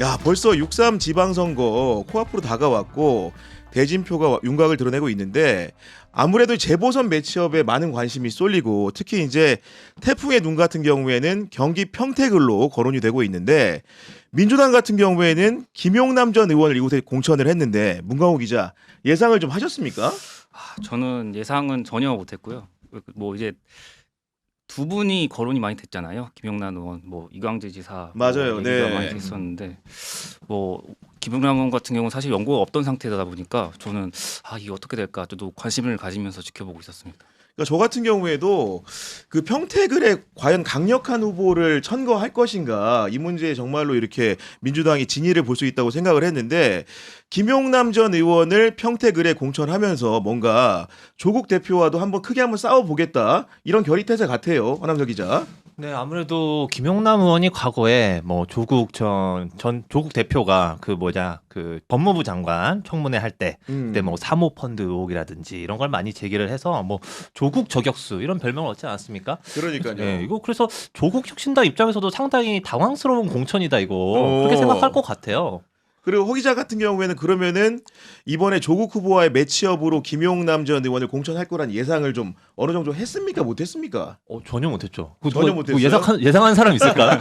야, 벌써 6.3 지방선거 코앞으로 다가왔고 대진표가 윤곽을 드러내고 있는데 아무래도 재보선 매치업에 많은 관심이 쏠리고 특히 이제 태풍의 눈 같은 경우에는 경기 평택을로 거론이 되고 있는데 민주당 같은 경우에는 김용남 전 의원을 이곳에 공천을 했는데 문광호 기자 예상을 좀 하셨습니까? 저는 예상은 전혀 못했고요. 뭐 이제 두 분이 거론이 많이 됐잖아요. 김용남 의원, 뭐 이광재 지사, 맞아요. 뭐 얘기가 네. 많이 됐었는데 뭐 김용남 의원 같은 경우는 사실 연고가 없던 상태다 보니까 저는 이게 어떻게 될까 저도 관심을 가지면서 지켜보고 있었습니다. 그러니까 저 같은 경우에도 그 평택을에 과연 강력한 후보를 천거할 것인가 이 문제에 정말로 이렇게 민주당이 진위를 볼 수 있다고 생각을 했는데 김용남 전 의원을 평택을에 공천하면서 뭔가 조국 대표와도 한번 크게 한번 싸워보겠다 이런 결의태세 같아요. 한남석 기자. 네, 아무래도 김용남 의원이 과거에 뭐 조국 전 조국 대표가 그 법무부 장관 청문회 할 때 그때 뭐 사모펀드 의혹이라든지 이런 걸 많이 제기를 해서 뭐 조국 저격수 이런 별명을 얻지 않았습니까? 그러니까요. 네, 이거 그래서 조국 혁신당 입장에서도 상당히 당황스러운 공천이다 이거 그렇게 생각할 것 같아요. 그리고 허 기자 같은 경우에는 그러면은 이번에 조국 후보와의 매치업으로 김용남 전 의원을 공천할 거란 예상을 좀 어느 정도 했습니까? 못했습니까? 전혀 못했죠. 전혀 못했어요? 예상한 사람 있을까?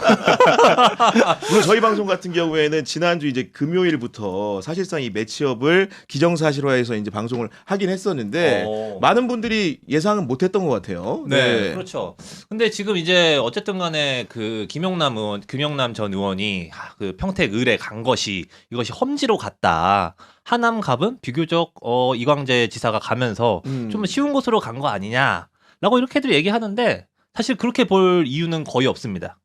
물론 저희 방송 같은 경우에는 지난주 이제 금요일부터 사실상 이 매치업을 기정사실화해서 이제 방송을 하긴 했었는데 많은 분들이 예상은 못했던 것 같아요. 네, 그렇죠. 근데 지금 이제 어쨌든 간에 그 김용남 전 의원이 그 평택 을에 간 것이 이것이 험지로 갔다. 하남 갑은 비교적 이광재 지사가 가면서 좀 쉬운 곳으로 간 거 아니냐라고 이렇게들 얘기하는데 사실 그렇게 볼 이유는 거의 없습니다.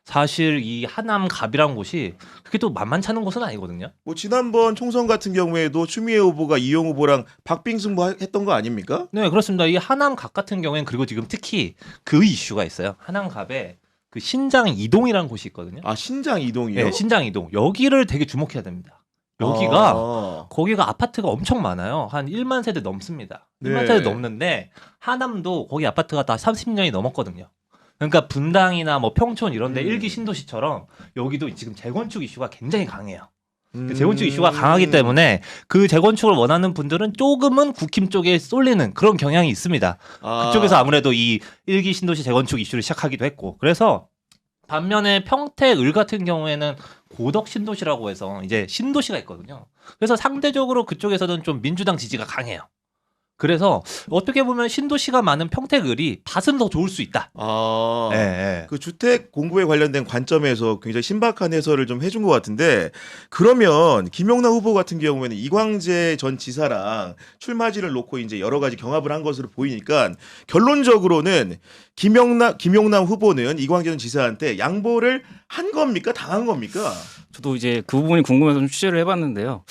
사실 이 하남 갑이란 곳이 그렇게 또 만만치 않은 곳은 아니거든요. 뭐 지난번 총선 같은 경우에도 추미애 후보가 이용 후보랑 박빙승부 했던 거 아닙니까? 네, 그렇습니다. 이 하남 갑 같은 경우에는 그리고 지금 특히 그 이슈가 있어요. 하남 갑에 그 신장 이동이라는 곳이 있거든요. 아, 신장 이동이요? 네, 신장 이동. 여기를 되게 주목해야 됩니다. 여기가 거기가 아파트가 엄청 많아요. 한 1만 세대 넘습니다. 1만 네. 세대 넘는데 하남도 거기 아파트가 다 30년이 넘었거든요. 그러니까 분당이나 뭐 평촌 이런 데 일기 신도시처럼 여기도 지금 재건축 이슈가 굉장히 강해요. 그 재건축 이슈가 강하기 때문에 그 재건축을 원하는 분들은 조금은 국힘 쪽에 쏠리는 그런 경향이 있습니다. 그쪽에서 아무래도 이 일기 신도시 재건축 이슈를 시작하기도 했고 그래서 반면에 평택 을 같은 경우에는 고덕 신도시라고 해서 이제 신도시가 있거든요. 그래서 상대적으로 그쪽에서는 좀 민주당 지지가 강해요. 그래서 어떻게 보면 신도시가 많은 평택 을이 밭은 더 좋을 수 있다. 네. 그 주택 공급에 관련된 관점에서 굉장히 신박한 해설을 좀 해준 것 같은데 그러면 김용남 후보 같은 경우에는 이광재 전 지사랑 출마지를 놓고 이제 여러 가지 경합을 한 것으로 보이니까 결론적으로는 김용남 후보는 이광재 전 지사한테 양보를 한 겁니까? 당한 겁니까? 저도 이제 그 부분이 궁금해서 좀 취재를 해봤는데요.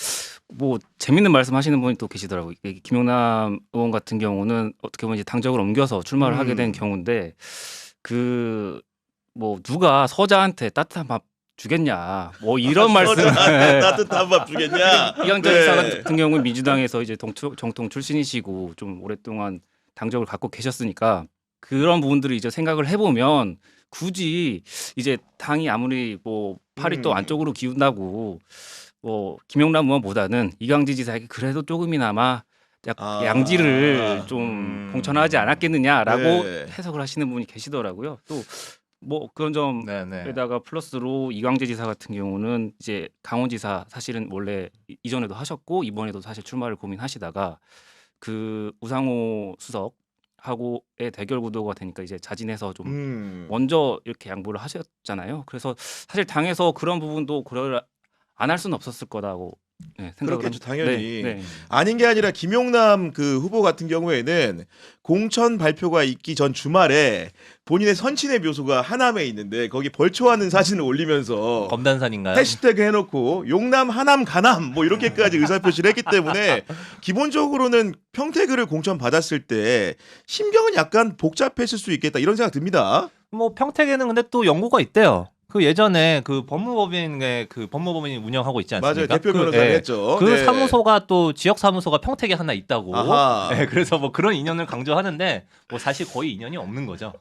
뭐 재밌는 말씀하시는 분이 또 계시더라고요. 김용남 의원 같은 경우는 어떻게 보면 이제 당적을 옮겨서 출마를 하게 된 경우인데 그 뭐 누가 서자한테 따뜻한 밥 주겠냐 뭐 이런 말씀 따뜻한 밥 주겠냐? 이광재 지사 같은 경우는 민주당에서 이제 정통 출신이시고 좀 오랫동안 당적을 갖고 계셨으니까 그런 부분들을 이제 생각을 해보면 굳이 이제 당이 아무리 뭐 팔이 또 안쪽으로 기운다고 뭐 김용남 의원보다는 이광재 지사에게 그래도 조금이나마 양지를 좀 공천하지 않았겠느냐라고 해석을 하시는 분이 계시더라고요. 또 뭐 그런 점에다가 플러스로 이광재 지사 같은 경우는 이제 강원지사 사실은 원래 이전에도 하셨고 이번에도 사실 출마를 고민하시다가 그 우상호 수석하고의 대결 구도가 되니까 이제 자진해서 좀 먼저 이렇게 양보를 하셨잖아요. 그래서 사실 당에서 그런 부분도 안 할 수는 없었을 거라고 생각을 그렇겠죠, 당연히. 네. 아닌 게 아니라 김용남 그 후보 같은 경우에는 공천 발표가 있기 전 주말에 본인의 선친의 묘소가 하남에 있는데 거기 벌초하는 사진을 올리면서 검단산인가요? 해시태그 해놓고 용남 하남 가남 뭐 이렇게까지 의사표시를 했기 때문에 기본적으로는 평택을 공천 받았을 때 심경은 약간 복잡했을 수 있겠다 이런 생각 듭니다. 뭐 평택에는 근데 또 연고가 있대요. 그 예전에 그 법무법인의 그 법무법인이 운영하고 있지 않습니까? 맞아요. 대표 변호사를 예. 했죠. 그 네. 사무소가 또 지역 사무소가 평택에 하나 있다고. 아하. 네, 그래서 뭐 그런 인연을 강조하는데 뭐 사실 거의 인연이 없는 거죠.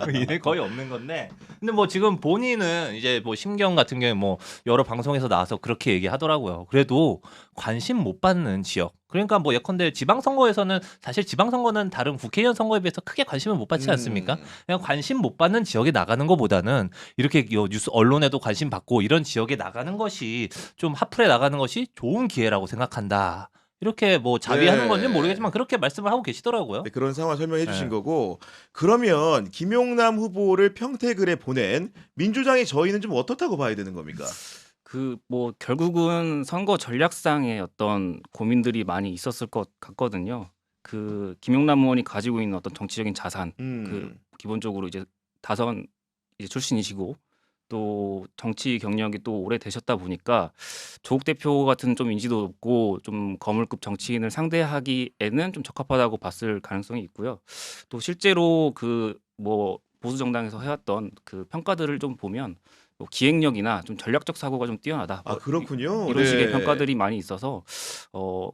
인연이 거의 없는 건데. 근데 뭐 지금 본인은 이제 뭐 심경 같은 경우에 뭐 여러 방송에서 나와서 그렇게 얘기하더라고요. 그래도 관심 못 받는 지역. 그러니까 뭐 예컨대 지방선거에서는 사실 지방선거는 다른 국회의원 선거에 비해서 크게 관심을 못 받지 않습니까? 그냥 관심 못 받는 지역에 나가는 것보다는 이렇게 뉴스 언론에도 관심 받고 이런 지역에 나가는 것이 좀 핫플에 나가는 것이 좋은 기회라고 생각한다. 이렇게 뭐 자비하는 네. 건지 는 모르겠지만 그렇게 말씀을 하고 계시더라고요. 네, 그런 상황 설명해 주신 네. 거고 그러면 김용남 후보를 평택을에 보낸 민주당의 저희는 좀 어떻다고 봐야 되는 겁니까? 그 뭐 결국은 선거 전략상의 어떤 고민들이 많이 있었을 것 같거든요. 그 김용남 의원이 가지고 있는 어떤 정치적인 자산, 그 기본적으로 이제 다선 이제 출신이시고 또 정치 경력이 또 오래 되셨다 보니까 조국 대표 같은 좀 인지도 높고 좀 거물급 정치인을 상대하기에는 좀 적합하다고 봤을 가능성이 있고요. 또 실제로 그 뭐 보수 정당에서 해왔던 그 평가들을 좀 보면 뭐 기획력이나 좀 전략적 사고가 좀 뛰어나다. 아 뭐 그렇군요. 이런 식의 네. 평가들이 많이 있어서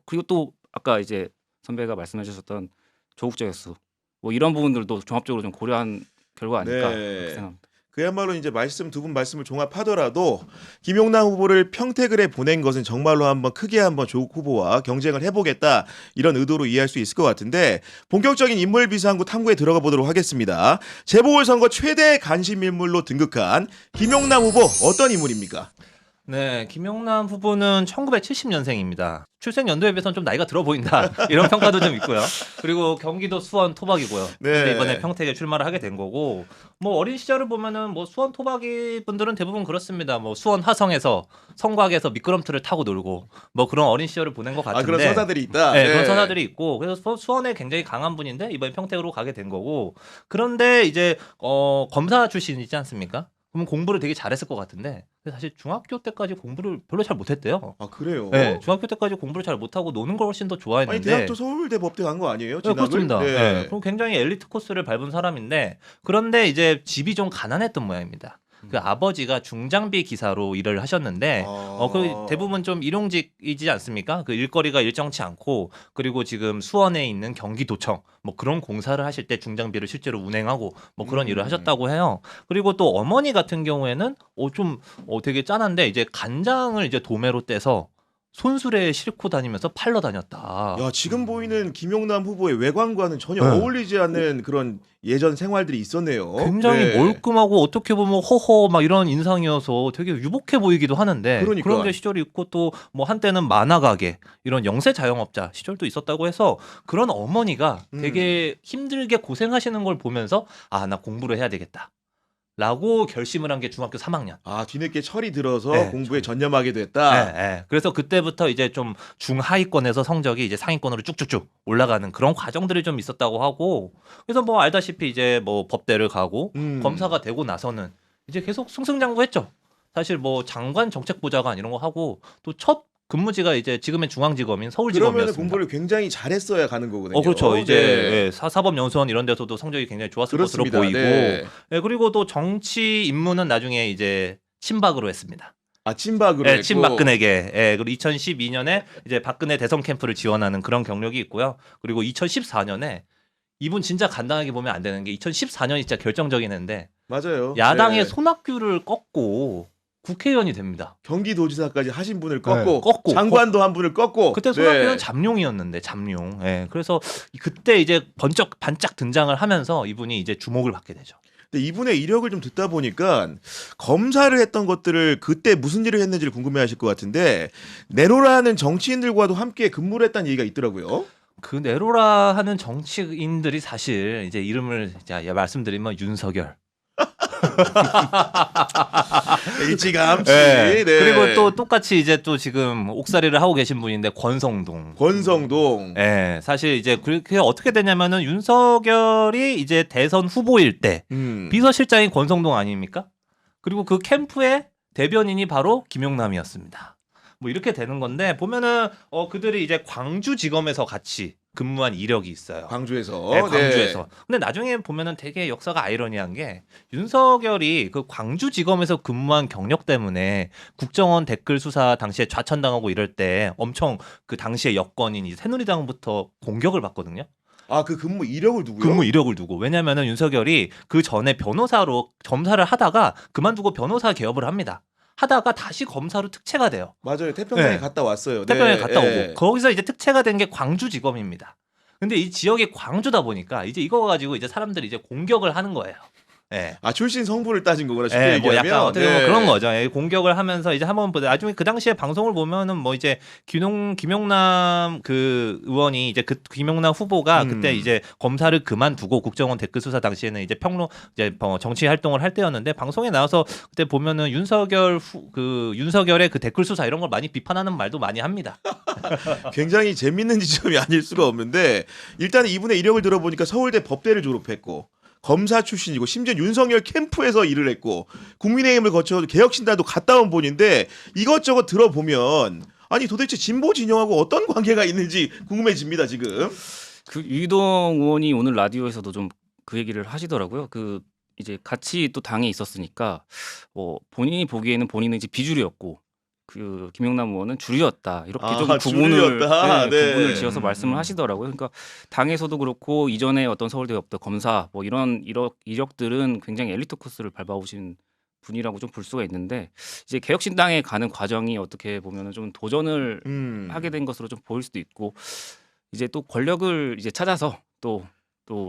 그리고 또 아까 이제 선배가 말씀해 주셨던 조국적 횟수 뭐 이런 부분들도 종합적으로 좀 고려한 결과 아닐까 네. 그렇게 생각합니다. 그야말로 이제 두 분 말씀을 종합하더라도 김용남 후보를 평택을에 보낸 것은 정말로 한번 크게 한번 조국 후보와 경쟁을 해보겠다 이런 의도로 이해할 수 있을 것 같은데 본격적인 인물 비상구 탐구에 들어가 보도록 하겠습니다. 재보궐선거 최대 관심 인물로 등극한 김용남 후보 어떤 인물입니까? 네, 김용남 후보는 1970년생입니다. 출생 연도에 비해서는 좀 나이가 들어 보인다. 이런 평가도 좀 있고요. 그리고 경기도 수원 토박이고요. 네. 근데 이번에 평택에 출마를 하게 된 거고, 뭐 어린 시절을 보면은 뭐 수원 토박이 분들은 대부분 그렇습니다. 뭐 수원 화성에서 성곽에서 미끄럼틀을 타고 놀고, 뭐 그런 어린 시절을 보낸 것 같은데. 아 그런 서사들이 있다. 네, 그런 서사들이 있고, 그래서 수원에 굉장히 강한 분인데 이번에 평택으로 가게 된 거고, 그런데 이제 검사 출신이지 않습니까? 그럼 공부를 되게 잘했을 것 같은데 근데 사실 중학교 때까지 공부를 별로 잘 못했대요. 아 그래요? 네, 중학교 때까지 공부를 잘 못하고 노는 걸 훨씬 더 아니 좋아했는데. 대학도 서울대 법대 간 거 아니에요? 네, 진학을? 그렇습니다. 네. 네. 그럼 굉장히 엘리트 코스를 밟은 사람인데 그런데 이제 집이 좀 가난했던 모양입니다. 그 아버지가 중장비 기사로 일을 하셨는데 그 대부분 좀 일용직이지 않습니까? 그 일거리가 일정치 않고 그리고 지금 수원에 있는 경기도청 뭐 그런 공사를 하실 때 중장비를 실제로 운행하고 뭐 그런 일을 하셨다고 해요. 그리고 또 어머니 같은 경우에는 좀 되게 짠한데 이제 간장을 이제 도매로 떼서 손수레에 싣고 다니면서 팔러 다녔다. 야 지금 보이는 김용남 후보의 외관과는 전혀 네. 어울리지 않는 그런 예전 생활들이 있었네요. 굉장히 네. 멀끔하고 어떻게 보면 허허 막 이런 인상이어서 되게 유복해 보이기도 하는데 그러니까. 그런 게 시절이 있고 또 뭐 한때는 만화 가게 이런 영세 자영업자 시절도 있었다고 해서 그런 어머니가 되게 힘들게 고생하시는 걸 보면서 아 나 공부를 해야 되겠다. 라고 결심을 한 게 중학교 3학년. 아 뒤늦게 철이 들어서 네, 공부에 전념하게 됐다. 네. 그래서 그때부터 이제 좀 중하위권에서 성적이 이제 상위권으로 쭉쭉쭉 올라가는 그런 과정들이 좀 있었다고 하고 그래서 뭐 알다시피 이제 뭐 법대를 가고 검사가 되고 나서는 이제 계속 승승장구했죠. 사실 뭐 장관 정책부장관 이런 거 하고 또 첫 근무지가 이제 지금의 중앙지검인 그러면 서울지검이었습니다. 공부를 굉장히 잘했어야 가는 거거든요. 그렇죠. 이제 네. 사법연수원 이런 데서도 성적이 굉장히 좋았을 그렇습니다. 것으로 보이고 네. 그리고 또 정치 임무는 나중에 이제 친박으로 했습니다. 아 친박으로 네, 했고. 친박근혜계. 그리고 2012년에 이제 박근혜 대선 캠프를 지원하는 그런 경력이 있고요. 그리고 2014년에 이분 진짜 간단하게 보면 안 되는 게 2014년이 진짜 결정적인 해인데 맞아요. 야당의 네. 손학규를 꺾고 국회의원이 됩니다. 경기도지사까지 하신 분을 꺾고, 네, 꺾고. 장관도 한 분을 꺾고. 그때 손학규는 잠룡이었는데 잠룡. 그래서 그때 이제 반짝 등장을 하면서 이분이 이제 주목을 받게 되죠. 근데 이분의 이력을 좀 듣다 보니까 검사를 했던 것들을 그때 무슨 일을 했는지를 궁금해하실 것 같은데 네로라는 정치인들과도 함께 근무를 했다는 얘기가 있더라고요. 그 네로라 하는 정치인들이 사실 이제 이름을 말씀드리면 윤석열. 일찌감치. 네. 네. 그리고 또 똑같이 이제 또 지금 옥살이를 하고 계신 분인데 권성동. 권성동. 네, 사실 이제 그렇게 어떻게 되냐면은 윤석열이 이제 대선 후보일 때 비서실장이 권성동 아닙니까? 그리고 그 캠프의 대변인이 바로 김용남이었습니다. 뭐 이렇게 되는 건데 보면은 그들이 이제 광주지검에서 같이 근무한 이력이 있어요. 광주에서. 네, 광주에서. 근데 나중에 보면은 되게 역사가 아이러니한 게 윤석열이 그 광주지검에서 근무한 경력 때문에 국정원 댓글 수사 당시에 좌천당하고 이럴 때 엄청 그 당시에 여권인 이 새누리당부터 공격을 받거든요. 아, 그 근무 이력을 두고요? 근무 이력을 두고. 왜냐면은 윤석열이 그 전에 변호사로 검사를 하다가 그만두고 변호사 개업을 합니다. 하다가 다시 검사로 특채가 돼요. 맞아요. 태평양에 네. 갔다 왔어요. 태평양에 네. 갔다 예. 오고 거기서 이제 특채가 된 게 광주지검입니다. 근데 이 지역이 광주다 보니까 이제 이거 가지고 이제 사람들이 이제 공격을 하는 거예요. 예. 아, 출신 성분을 따진 거구나. 쉽게 예, 뭐 얘기하면. 약간 어떻게 보면 네. 그런 거죠. 예, 공격을 하면서 이제 한번 보다 나중에 그 당시에 방송을 보면은 뭐 이제 김용남 그 의원이 이제 그 김용남 후보가 그때 이제 검사를 그만두고 국정원 댓글 수사 당시에는 이제 이제 정치 활동을 할 때였는데 방송에 나와서 그때 보면은 윤석열의 그 댓글 수사 이런 걸 많이 비판하는 말도 많이 합니다. 굉장히 재밌는 지점이 아닐 수가 없는데 일단 이분의 이력을 들어보니까 서울대 법대를 졸업했고 검사 출신이고 심지어 윤석열 캠프에서 일을 했고 국민의힘을 거쳐 개혁신당도 갔다 온 분인데 이것저것 들어보면 아니 도대체 진보 진영하고 어떤 관계가 있는지 궁금해집니다 지금. 그 유희동 의원이 오늘 라디오에서도 좀 그 얘기를 하시더라고요. 그 이제 같이 또 당에 있었으니까 본인이 보기에는 본인은 이제 비주류였고 그 김용남 의원은 주류였다. 이렇게 아, 좀 구분을 주류였다. 네. 구분을 지어서 말씀을 하시더라고요. 그러니까 당에서도 그렇고 이전에 어떤 서울대 법대 검사 뭐 이런 이력들은 굉장히 엘리트 코스를 밟아오신 분이라고 좀 볼 수가 있는데 이제 개혁신당에 가는 과정이 어떻게 보면은 좀 도전을 하게 된 것으로 좀 보일 수도 있고 이제 또 권력을 이제 찾아서 또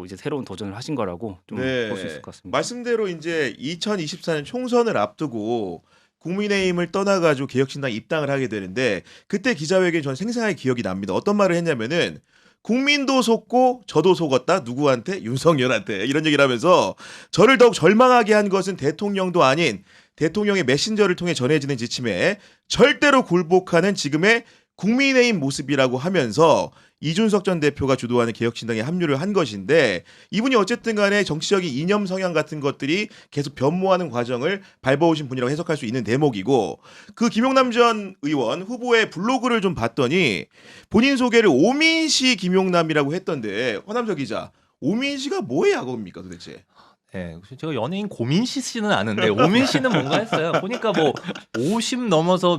이제 새로운 도전을 하신 거라고 좀 볼 수 있을 것 같습니다. 말씀대로 이제 2024년 총선을 앞두고 국민의힘을 떠나가지고 개혁신당 입당을 하게 되는데 그때 기자회견 전 생생하게 기억이 납니다. 어떤 말을 했냐면은 국민도 속고 저도 속았다. 누구한테? 윤석열한테. 이런 얘기를 하면서 저를 더욱 절망하게 한 것은 대통령도 아닌 대통령의 메신저를 통해 전해지는 지침에 절대로 굴복하는 지금의 국민의힘 모습이라고 하면서 이준석 전 대표가 주도하는 개혁신당에 합류를 한 것인데 이분이 어쨌든 간에 정치적인 이념 성향 같은 것들이 계속 변모하는 과정을 밟아오신 분이라고 해석할 수 있는 대목이고 그 김용남 전 의원 후보의 블로그를 좀 봤더니 본인 소개를 오민시 김용남이라고 했던데 허남석 기자 오민시가 뭐의 약어입니까 도대체? 네, 제가 연예인 고민시 씨는 아는데 오민 씨는 뭔가 했어요. 보니까 뭐 50 넘어서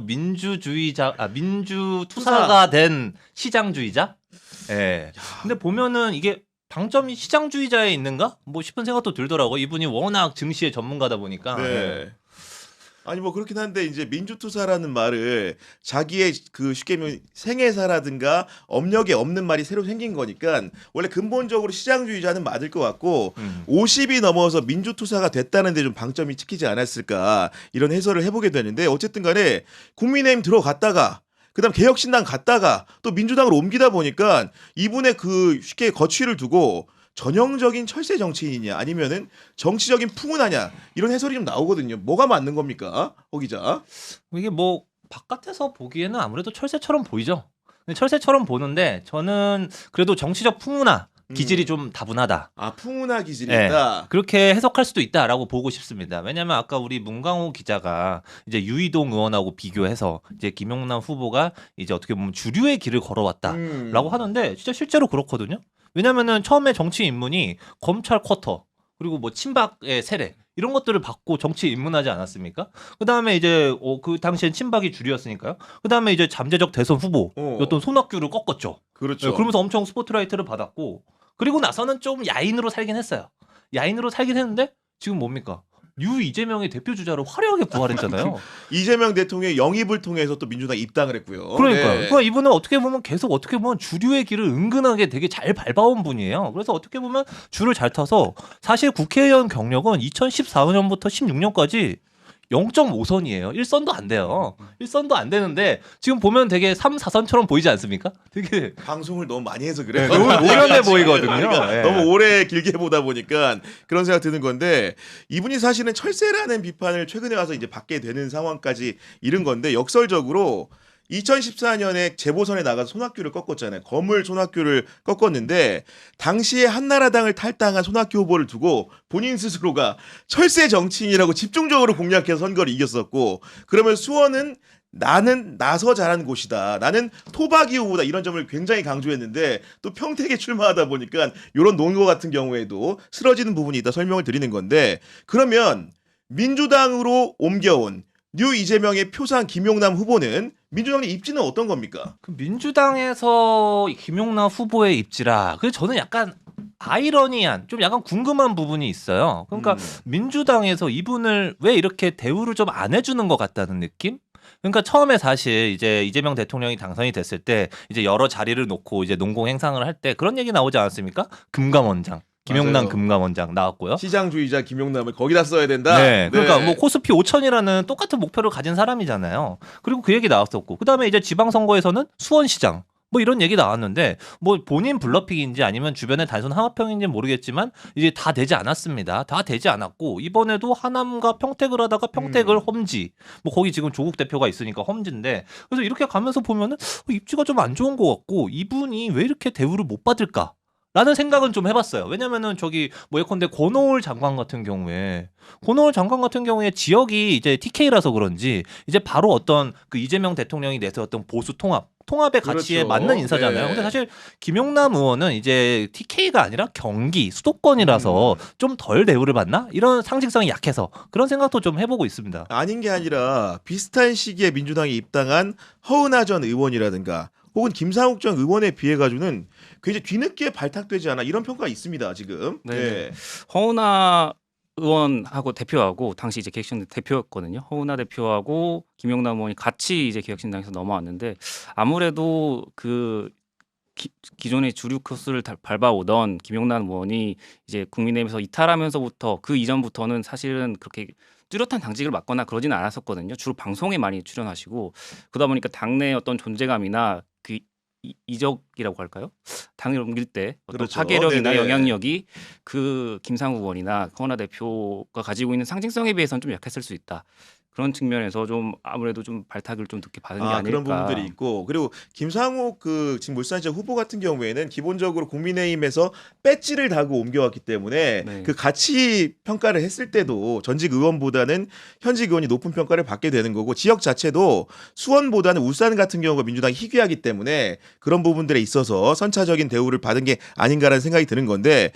민주투사가 된 시장주의자. 예. 네. 근데 보면은 이게 방점이 시장주의자에 있는가? 뭐 싶은 생각도 들더라고. 이분이 워낙 증시의 전문가다 보니까. 네. 네. 아니 뭐 그렇긴 한데 이제 민주투사라는 말을 자기의 그 쉽게 말하면 생애사라든가 업력에 없는 말이 새로 생긴 거니까 원래 근본적으로 시장주의자는 맞을 것 같고 50이 넘어서 민주투사가 됐다는 데 좀 방점이 찍히지 않았을까 이런 해설을 해보게 되는데 어쨌든 간에 국민의힘 들어갔다가 그다음 개혁신당 갔다가 또 민주당으로 옮기다 보니까 이분의 그 쉽게 거취를 두고 전형적인 철새 정치인이냐 아니면은 정치적인 풍운하냐 이런 해설이 좀 나오거든요. 뭐가 맞는 겁니까? 허 기자. 이게 뭐 바깥에서 보기에는 아무래도 철새처럼 보이죠. 철새처럼 보는데 저는 그래도 정치적 풍운하 기질이 좀 다분하다. 아 풍운하 기질이 네, 있다. 그렇게 해석할 수도 있다라고 보고 싶습니다. 왜냐하면 아까 우리 문광호 기자가 이제 유희동 의원하고 비교해서 이제 김용남 후보가 이제 어떻게 보면 주류의 길을 걸어왔다라고 하는데 진짜 실제로 그렇거든요. 왜냐면은 처음에 정치 입문이 검찰 쿼터 그리고 뭐 친박의 세례 이런 것들을 받고 정치에 입문하지 않았습니까? 그 다음에 이제 그 당시엔 친박이 주류였으니까요. 그 다음에 이제 잠재적 대선 후보였던 손학규를 꺾었죠. 그렇죠. 네, 그러면서 엄청 스포트라이트를 받았고 그리고 나서는 좀 야인으로 살긴 했어요. 야인으로 살긴 했는데 지금 뭡니까? 이재명의 대표 주자로 화려하게 부활했잖아요. 이재명 대통령의 영입을 통해서 또 민주당 입당을 했고요. 그러니까요. 네. 그러니까 이분은 어떻게 보면 계속 어떻게 보면 주류의 길을 은근하게 되게 잘 밟아온 분이에요. 그래서 어떻게 보면 줄을 잘 타서 사실 국회의원 경력은 2014년부터 16년까지 0.5선이에요. 1선도 안 돼요. 1선도 안 되는데 지금 보면 되게 3, 4선처럼 보이지 않습니까? 되게 방송을 너무 많이 해서 그래요. 네, 너무 노련해 지금 보이거든요. 우리가 네. 너무 오래 길게 보다 보니까 그런 생각 드는 건데 이분이 사실은 철새라는 비판을 최근에 와서 이제 받게 되는 상황까지 이른 건데 역설적으로 2014년에 재보선에 나가서 손학규를 꺾었잖아요. 거물 손학규를 꺾었는데 당시에 한나라당을 탈당한 손학규 후보를 두고 본인 스스로가 철새 정치인이라고 집중적으로 공략해서 선거를 이겼었고 그러면 수원은 나는 나서 잘한 곳이다. 나는 토박이 후보다 이런 점을 굉장히 강조했는데 또 평택에 출마하다 보니까 이런 논거 같은 경우에도 쓰러지는 부분이 있다 설명을 드리는 건데 그러면 민주당으로 옮겨온 뉴 이재명의 표상 김용남 후보는 민주당의 입지는 어떤 겁니까? 그 민주당에서 김용남 후보의 입지라. 그래서 저는 약간 아이러니한 좀 약간 궁금한 부분이 있어요. 그러니까 민주당에서 이분을 왜 이렇게 대우를 좀 안 해주는 것 같다는 느낌? 그러니까 처음에 사실 이제 이재명 대통령이 당선이 됐을 때 이제 여러 자리를 놓고 이제 농공 행상을 할 때 그런 얘기 나오지 않았습니까? 금감원장. 김용남 맞아요. 금감원장 나왔고요. 시장주의자 김용남을 거기다 써야 된다. 네, 그러니까 뭐 코스피 5천이라는 똑같은 목표를 가진 사람이잖아요. 그리고 그 얘기 나왔었고, 그 다음에 이제 지방선거에서는 수원시장. 뭐 이런 얘기 나왔는데 뭐 본인 블러핑인지 아니면 주변의 단순 하마평인지 모르겠지만 이제 다 되지 않았습니다. 다 되지 않았고 이번에도 하남과 평택을 하다가 평택을 험지. 뭐 거기 지금 조국 대표가 있으니까 험지인데 그래서 이렇게 가면서 보면은 입지가 좀 안 좋은 것 같고 이분이 왜 이렇게 대우를 못 받을까? 라는 생각은 좀 해봤어요. 왜냐면은 저기 뭐 예컨대 권오을 장관 같은 경우에 지역이 이제 TK라서 그런지 이제 바로 어떤 그 이재명 대통령이 내세웠던 보수 통합의 가치에 그렇죠. 맞는 인사잖아요. 네. 근데 사실 김용남 의원은 이제 TK가 아니라 경기 수도권이라서 좀 덜 대우를 받나? 이런 상식성이 약해서 그런 생각도 좀 해보고 있습니다. 아닌 게 아니라 비슷한 시기에 민주당에 입당한 허은하 전 의원이라든가 혹은 김상욱 전 의원에 비해 가지고는 굉장히 뒤늦게 발탁되지 않아 이런 평가가 있습니다 지금. 네. 허은하 의원하고 대표하고 당시 이제 기획신당 대표였거든요. 허은하 대표하고 김용남 의원이 같이 이제 기획신당에서 넘어왔는데 아무래도 그 기존의 주류 코스를 밟아오던 김용남 의원이 이제 국민의힘에서 이탈하면서부터 그 이전부터는 사실은 그렇게 뚜렷한 당직을 맡거나 그러지는 않았었거든요. 주로 방송에 많이 출연하시고 그러다 보니까 당내 어떤 존재감이나 그 이적이라고 할까요? 당을 옮길 때 어떤 그렇죠. 파괴력이나 네네. 영향력이 그 김상우 의원이나 허은하 대표가 가지고 있는 상징성에 비해서는 좀 약했을 수 있다. 그런 측면에서 좀 아무래도 좀 발탁을 좀 늦게 받은 게 아닐까. 그런 부분들이 있고 그리고 김상욱 그 지금 울산시장 후보 같은 경우에는 기본적으로 국민의힘에서 배지를 달고 옮겨왔기 때문에 네. 그 가치 평가를 했을 때도 전직 의원보다는 현직 의원이 높은 평가를 받게 되는 거고 지역 자체도 수원보다는 울산 같은 경우가 민주당이 희귀하기 때문에 그런 부분들에 있어서 선차적인 대우를 받은 게 아닌가라는 생각이 드는 건데